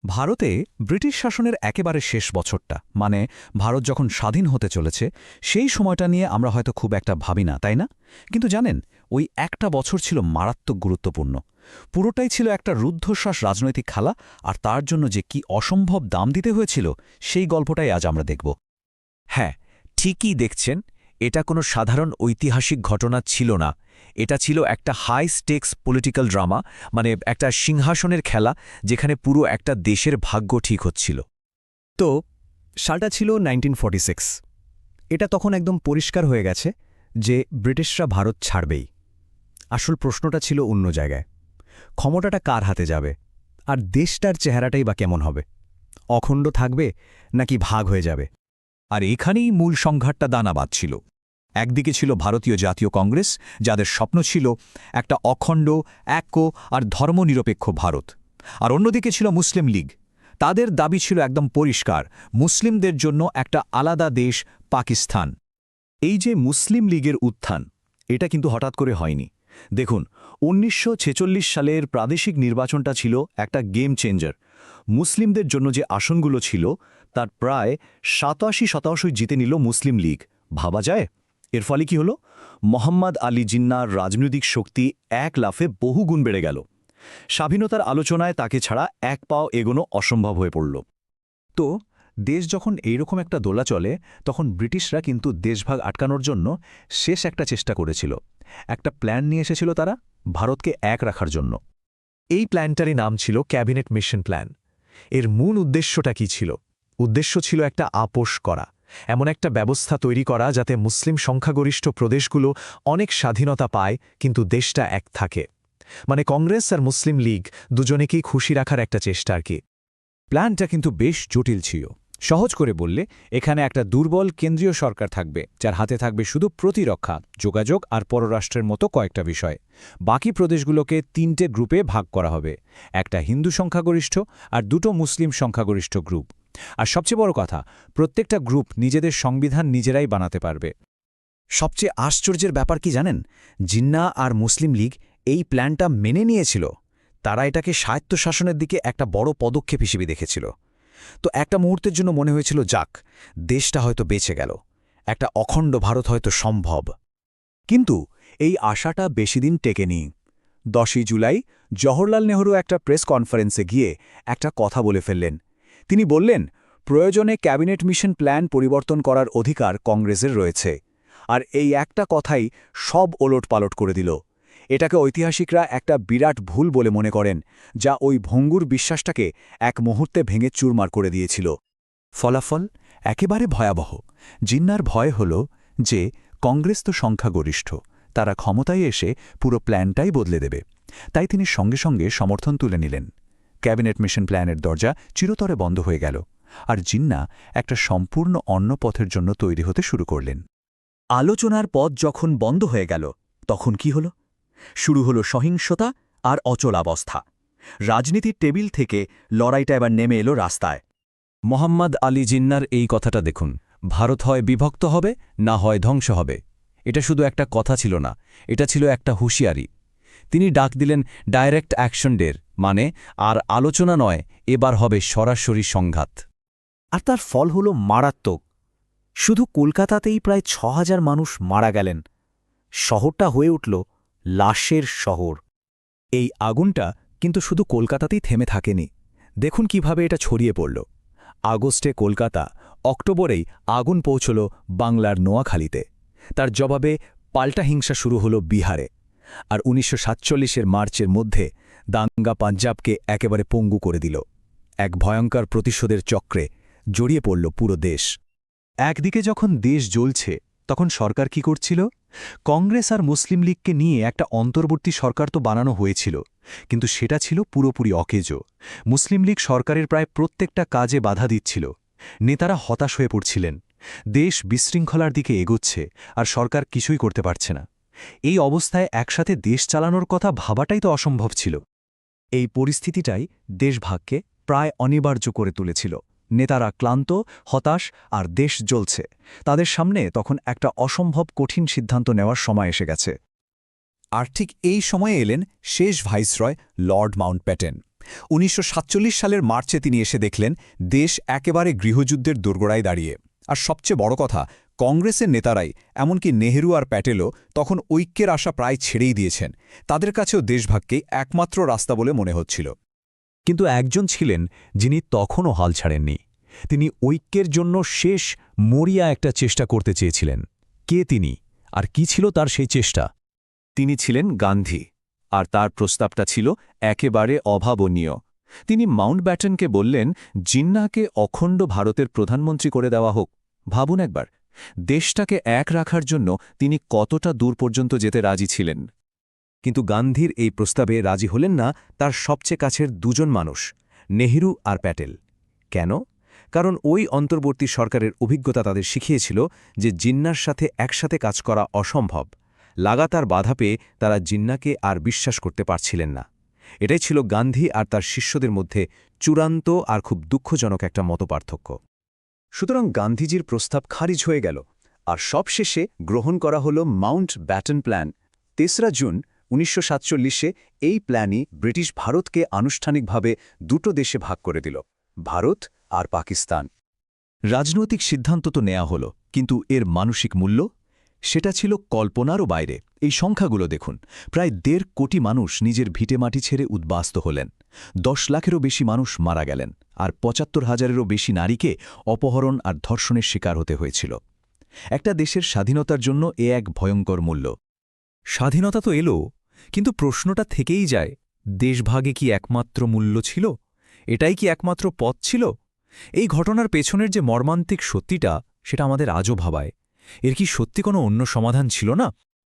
ভারতে ব্রিটিশ শাসনের একেবারে শেষ বছরটা মানে ভারত যখন স্বাধীন হতে চলেছে সেই সময়টা নিয়ে আমরা হয়তো খুব একটা ভাবি না তাই না কিন্তু জানেন ওই একটা বছর ছিল মারাত্মক গুরুত্বপূর্ণ পুরোটাই ছিল একটা রুদ্ধশ্বাস রাজনৈতিক খেলা আর তার জন্য যে কি অসম্ভব দাম দিতে হয়েছিল সেই গল্পটাই আজ আমরা দেখব হ্যাঁ ঠিকই দেখছেন এটা কোনো সাধারণ ঐতিহাসিক ঘটনা ছিল না এটা ছিল একটা হাই স্টেক্স পলিটিক্যাল ড্রামা মানে একটা সিংহাসনের খেলা যেখানে পুরো একটা দেশের ভাগ্য ঠিক হচ্ছিল তো সালটা ছিল 1946 এটা তখন একদম পরিষ্কার হয়ে গেছে যে ব্রিটিশরা ভারত ছাড়বেই আসল প্রশ্নটা ছিল অন্য জায়গায় ক্ষমতাটা কার হাতে যাবে আর দেশটার চেহারাটাই বা কেমন হবে অখণ্ড থাকবে নাকি ভাগ হয়ে যাবে আর এখানেই মূল সংঘাতটা দানা বাঁধছিল একদিকে ছিল ভারতীয় জাতীয় কংগ্রেস যাদের স্বপ্ন ছিল একটা অখণ্ড ঐক্য আর ধর্মনিরপেক্ষ ভারত আর অন্যদিকে ছিল মুসলিম লীগ তাদের দাবি ছিল একদম পরিষ্কার মুসলিমদের জন্য একটা আলাদা দেশ পাকিস্তান এই যে মুসলিম লীগের উত্থান এটা কিন্তু হঠাৎ করে হয়নি দেখুন ১৯৪৬ সালের প্রাদেশিক নির্বাচনটা ছিল একটা গেম চেঞ্জার মুসলিমদের জন্য যে আসনগুলো ছিল তার প্রায় ৮৭% জিতে নিল মুসলিম লীগ ভাবা যায় এর ফলে কি হলো মোহাম্মদ আলী জিন্নার রাজনৈতিক শক্তি এক লাফে বহুগুণ বেড়ে গেল স্বাধীনতার আলোচনায় তাকে ছাড়া এক পাও এগোনো অসম্ভব হয়ে পড়ল তো দেশ যখন এইরকম একটা দোলা চলে তখন ব্রিটিশরা কিন্তু দেশভাগ আটকানোর জন্য শেষ একটা চেষ্টা করেছিল একটা প্ল্যান নিয়ে এসেছিল তারা ভারতকে এক রাখার জন্য এই প্ল্যানটারই নাম ছিল ক্যাবিনেট মিশন প্ল্যান এর মূল উদ্দেশ্যটা কি ছিল উদ্দেশ্য ছিল একটা আপোষ করা এমন একটা ব্যবস্থা তৈরি করা যাতে মুসলিম সংখ্যাগরিষ্ঠ প্রদেশগুলো অনেক স্বাধীনতা পায় কিন্তু দেশটা এক থাকে মানে কংগ্রেস আর মুসলিম লীগ দুজনেকেই খুশি রাখার একটা চেষ্টা আর কি প্ল্যানটা কিন্তু বেশ জটিল ছিল সহজ করে বললে এখানে একটা দুর্বল কেন্দ্রীয় সরকার থাকবে যার হাতে থাকবে শুধু প্রতিরক্ষা যোগাযোগ আর পররাষ্ট্রের মতো কয়েকটা বিষয় বাকি প্রদেশগুলোকে ৩টে গ্রুপে ভাগ করা হবে একটা হিন্দু সংখ্যাগরিষ্ঠ আর দুটো মুসলিম সংখ্যাগরিষ্ঠ গ্রুপ আর সবচেয়ে বড় কথা প্রত্যেকটা গ্রুপ নিজেদের সংবিধান নিজেরাই বানাতে পারবে সবচেয়ে আশ্চর্যের ব্যাপার কি জানেন জিন্নাহ আর মুসলিম লীগ এই প্ল্যানটা মেনে নিয়েছিল তারা এটাকে স্বায়ত্তশাসনের দিকে একটা বড় পদক্ষেপ হিসেবে দেখেছিল তো একটা মুহূর্তের জন্য মনে হয়েছিল যাক দেশটা হয়তো বেঁচে গেল একটা অখণ্ড ভারত হয়তো সম্ভব কিন্তু এই আশাটা বেশিদিন টেকেনি ১০ই জুলাই জওহরলাল নেহরু একটা প্রেস কনফারেন্সে গিয়ে একটা কথা বলে ফেললেন তিনি বললেন প্রয়োজনে ক্যাবিনেট মিশন প্ল্যান পরিবর্তন করার অধিকার কংগ্রেসের রয়েছে আর এই একটা কথাই সব ওলটপালট করে দিল এটাকে ঐতিহাসিকরা একটা বিরাট ভুল বলে মনে করেন যা ওই ভঙ্গুর বিশ্বাসটাকে এক মুহূর্তে ভেঙে চুরমার করে দিয়েছিল ফলাফল একেবারে ভয়াবহ জিন্নার ভয় হল যে কংগ্রেস তো সংখ্যাগরিষ্ঠ তারা ক্ষমতায় এসে পুরো প্ল্যানটাই বদলে দেবে তাই তিনি সঙ্গে সঙ্গে সমর্থন তুলে নিলেন ক্যাবিনেট মিশন প্ল্যানের দরজা চিরতরে বন্ধ হয়ে গেল আর জিন্নাহ একটা সম্পূর্ণ অন্য পথের জন্য তৈরি হতে শুরু করলেন আলোচনার পথ যখন বন্ধ হয়ে গেল তখন কি হল শুরু হলো সহিংসতা আর অচলাবস্থা রাজনীতির টেবিল থেকে লড়াইটা এবার নেমে এলো রাস্তায় মোহাম্মদ আলী জিন্নার এই কথাটা দেখুন ভারত হয় বিভক্ত হবে না হয় ধ্বংস হবে এটা শুধু একটা কথা ছিল না এটা ছিল একটা হুঁশিয়ারি তিনি ডাক দিলেন ডাইরেক্ট অ্যাকশন ডের মানে আর আলোচনা নয় এবার হবে সরাসরি সংঘাত আর তার ফল হল মারাত্মক শুধু কলকাতাতেই প্রায় ৬,০০০ মানুষ মারা গেলেন শহরটা হয়ে উঠল লাশের শহর এই আগুনটা কিন্তু শুধু কলকাতাতেই থেমে থাকেনি দেখুন কিভাবে এটা ছড়িয়ে পড়ল আগস্টে কলকাতা অক্টোবরেই আগুন পৌঁছল বাংলার নোয়াখালীতে তার জবাবে পাল্টা হিংসা শুরু হল বিহারে আর ১৯৪৭-এর মার্চের মধ্যে দাঙ্গা পাঞ্জাবকে একেবারে পঙ্গু করে দিল এক ভয়ঙ্কর প্রতিশোধের চক্রে জড়িয়ে পড়ল পুরো দেশ একদিকে যখন দেশ জ্বলছে তখন সরকার কি করছিল কংগ্রেস আর মুসলিম লীগকে নিয়ে একটা অন্তর্বর্তী সরকার তো বানানো হয়েছিল কিন্তু সেটা ছিল পুরোপুরি অকেজো মুসলিম লীগ সরকারের প্রায় প্রত্যেকটা কাজে বাধা দিচ্ছিল নেতারা হতাশ হয়ে পড়ছিলেন দেশ বিশৃঙ্খলার দিকে এগোচ্ছে আর সরকার কিছুই করতে পারছে না এই অবস্থায় একসাথে দেশ চালানোর কথা ভাবাটাই তো অসম্ভব ছিল এই পরিস্থিতিটাই দেশভাগকে প্রায় অনিবার্য করে তুলেছিল নেতারা ক্লান্ত হতাশ আর দেশ জ্বলছে তাদের সামনে তখন একটা অসম্ভব কঠিন সিদ্ধান্ত নেওয়ার সময় এসে গেছে আর ঠিক এই সময়ে এলেন শেষ ভাইসরয় লর্ড মাউন্টব্যাটেন 1947 সালের মার্চে তিনি এসে দেখলেন দেশ একেবারে গৃহযুদ্ধের দোরগোড়ায় দাঁড়িয়ে। আর সবচেয়ে বড় কথা, কংগ্রেসের নেতারাই, এমনকি নেহেরু আর প্যাটেলও তখন ঐক্যের আশা প্রায় ছেড়েই দিয়েছেন। তাদের কাছেও দেশভাগকেই একমাত্র রাস্তা বলে মনে হচ্ছিল। কিন্তু একজন ছিলেন যিনি তখনও হাল ছাড়েননি। তিনি ঐক্যের জন্য শেষ মরিয়া একটা চেষ্টা করতে চেয়েছিলেন। কে তিনি, আর কি ছিল তার সেই চেষ্টা? তিনি ছিলেন গান্ধী, আর তার প্রস্তাবটা ছিল একেবারে অভাবনীয়। তিনি মাউন্টব্যাটেনকে বললেন, জিন্নাহকে অখণ্ড ভারতের প্রধানমন্ত্রী করে দেওয়া হোক। ভাবুন একবার, দেশটাকে এক রাখার জন্য তিনি কতটা দূর পর্যন্ত যেতে রাজি ছিলেন। কিন্তু গান্ধীর এই প্রস্তাবে রাজি হলেন না তার সবচেয়ে কাছের দুজন মানুষ, নেহেরু আর প্যাটেল। কেন? কারণ ওই অন্তর্বর্তী সরকারের অভিজ্ঞতা তাদের শিখিয়েছিল যে জিন্নাহর সাথে একসাথে কাজ করা অসম্ভব। লাগাতার বাধা পেয়ে তারা জিন্নাহকে আর বিশ্বাস করতে পারছিলেন না। এটাই ছিল গান্ধী আর তার শিষ্যদের মধ্যে চূড়ান্ত আর খুব দুঃখজনক একটা মতপার্থক্য। সুতরাং গান্ধীজির প্রস্তাব খারিজ হয়ে গেল, আর সবশেষে গ্রহণ করা হল মাউন্টব্যাটেন প্ল্যান। ৩রা জুন 1947-এ এই প্ল্যানই ব্রিটিশ ভারতকে আনুষ্ঠানিকভাবে দুটো দেশে ভাগ করে দিল, ভারত আর পাকিস্তান। রাজনৈতিক সিদ্ধান্ত তো নেওয়া হল, কিন্তু এর মানসিক মূল্য? সেটা ছিল কল্পনারও বাইরে। এই সংখ্যাগুলো দেখুন, প্রায় ১.৫ কোটি মানুষ নিজের ভিটেমাটি ছেড়ে উদ্বাস্ত হলেন, ১০ লাখেরও বেশি মানুষ মারা গেলেন, আর ৭৫,০০০-এরও বেশি নারীকে অপহরণ আর ধর্ষণের শিকার হতে হয়েছিল। একটা দেশের স্বাধীনতার জন্য এ এক ভয়ঙ্কর মূল্য। স্বাধীনতা তো এলো, কিন্তু প্রশ্নটা থেকেই যায়, দেশভাগে কি একমাত্র মূল্য ছিল? এটাই কি একমাত্র পথ ছিল? এই ঘটনার পেছনের যে মর্মান্তিক সত্যিটা, সেটা আমাদের আজও ভাবায়। এর কি সত্যি কোনো অন্য সমাধান ছিল না?